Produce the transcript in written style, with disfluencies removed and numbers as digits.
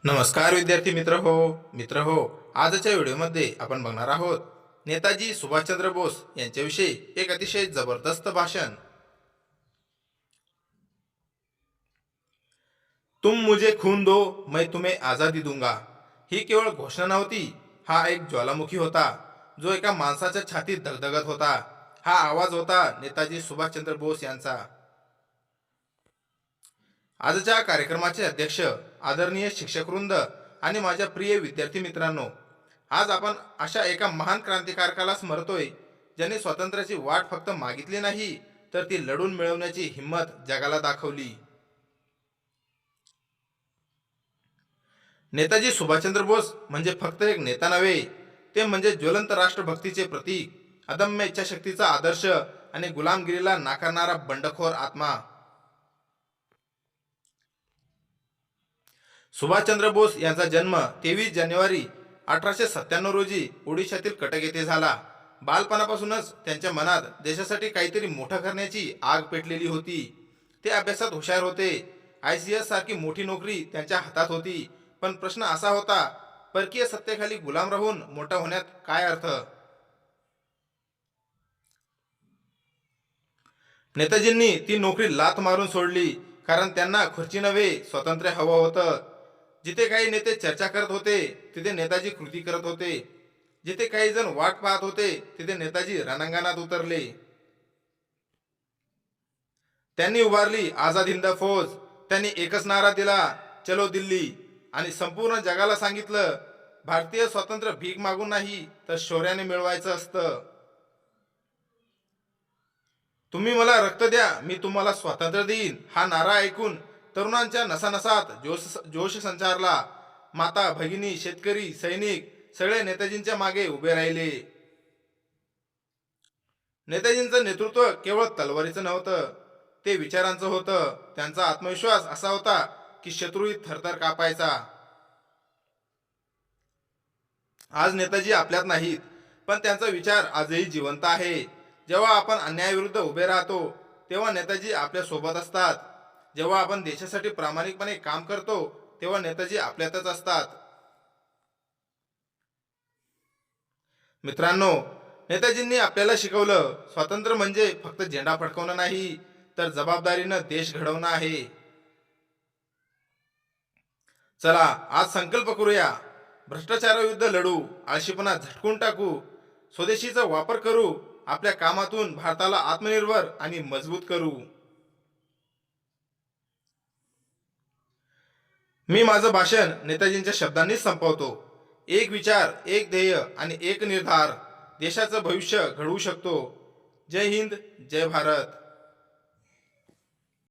नमस्कार विद्यार्थी मित्र हो आजच्या व्हिडिओमध्ये आपण बघणार आहोत नेताजी सुभाषचंद्र बोस यांच्याविषयी एक अतिशय जबरदस्त भाषण। तुम मुझे खून दो मैं तुम्हें आजादी दूंगा ही केवळ घोषणा नव्हती, हा एक ज्वालामुखी होता जो एका माणसाच्या छातीत धगधगत होता। हा आवाज होता नेताजी सुभाषचंद्र बोस यांचा। आजच्या कार्यक्रमाचे अध्यक्ष आदरणीय शिक्षकवृंद आणि माझ्या प्रिय विद्यार्थी मित्रांनो, आज आपण अशा एका महान क्रांतिकारकाला स्मरतोय ज्याने स्वातंत्र्याची वाट फक्त मागितली नाही तर ती लढून मिळवण्याची हिंमत जगाला दाखवली। नेताजी सुभाषचंद्र बोस म्हणजे फक्त एक नेता नव्हे, ते म्हणजे ज्वलंत राष्ट्रभक्तीचे प्रतीक, अदम्य इच्छाशक्तीचा आदर्श आणि गुलामगिरीला नाकारणारा बंडखोर आत्मा। सुभाषचंद्र बोस यांचा जन्म 23 जानेवारी 1897 रोजी ओडिशातील कटक येथे झाला। बालपणापासूनच त्यांच्या मनात देशासाठी काहीतरी मोठं करण्याची आग पेटलेली होती। ते अभ्यासात हुशार होते। ICS सारखी मोठी नोकरी त्यांच्या हातात होती, पण प्रश्न असा होता, परकीय सत्तेखाली गुलाम राहून मोठा होण्यात काय अर्थ। नेताजींनी ती नोकरी लाथ मारून सोडली, कारण त्यांना खुर्ची नव्हे स्वातंत्र्य हवं होतं। जिथे काही नेते चर्चा करत होते तिथे नेताजी कृती करत होते। जिथे काही जण वाट पाहत होते तिथे नेताजी रणांगणात उतरले। त्यांनी उभारली आझाद हिंद फौज। त्यांनी एकच नारा दिला, चलो दिल्ली, आणि संपूर्ण जगाला सांगितलं, भारतीय स्वातंत्र्य भीक मागून नाही तर शौर्याने मिळवायचं असतं। तुम्ही मला रक्त द्या मी तुम्हाला स्वातंत्र्य देईन हा नारा ऐकून तरुणांच्या नसानसात जोश संचारला। माता भगिनी शेतकरी सैनिक सगळे नेताजींच्या मागे उभे राहिले। नेताजींचं नेतृत्व केवळ तलवारीचं नव्हतं, ते विचारांचं होतं। त्यांचा आत्मविश्वास असा होता की शत्रूही थरथर कापायचा। आज नेताजी आपल्यात नाहीत, पण त्यांचा विचार आजही जिवंत आहे। जेव्हा आपण अन्यायाविरुद्ध उभे राहतो तेव्हा नेताजी आपल्या सोबत असतात। जेव्हा आपण देशासाठी प्रामाणिकपणे काम करतो तेव्हा नेताजी आपल्यातच असतात। मित्रांनो, नेताजींनी आपल्याला शिकवलं, स्वातंत्र्य म्हणजे फक्त झेंडा फडकवणं नाही तर जबाबदारीनं देश घडवणं आहे। चला आज संकल्प करूया, भ्रष्टाचाराविरुद्ध लढू, आळशीपणा झटकून टाकू, स्वदेशीचा वापर करू, आपल्या कामातून भारताला आत्मनिर्भर आणि मजबूत करू। मी माझं भाषण नेताजींच्या शब्दांनीच संपवतो। एक विचार, एक ध्येय आणि एक निर्धार देशाचं भविष्य घडवू शकतो। जय हिंद, जय भारत।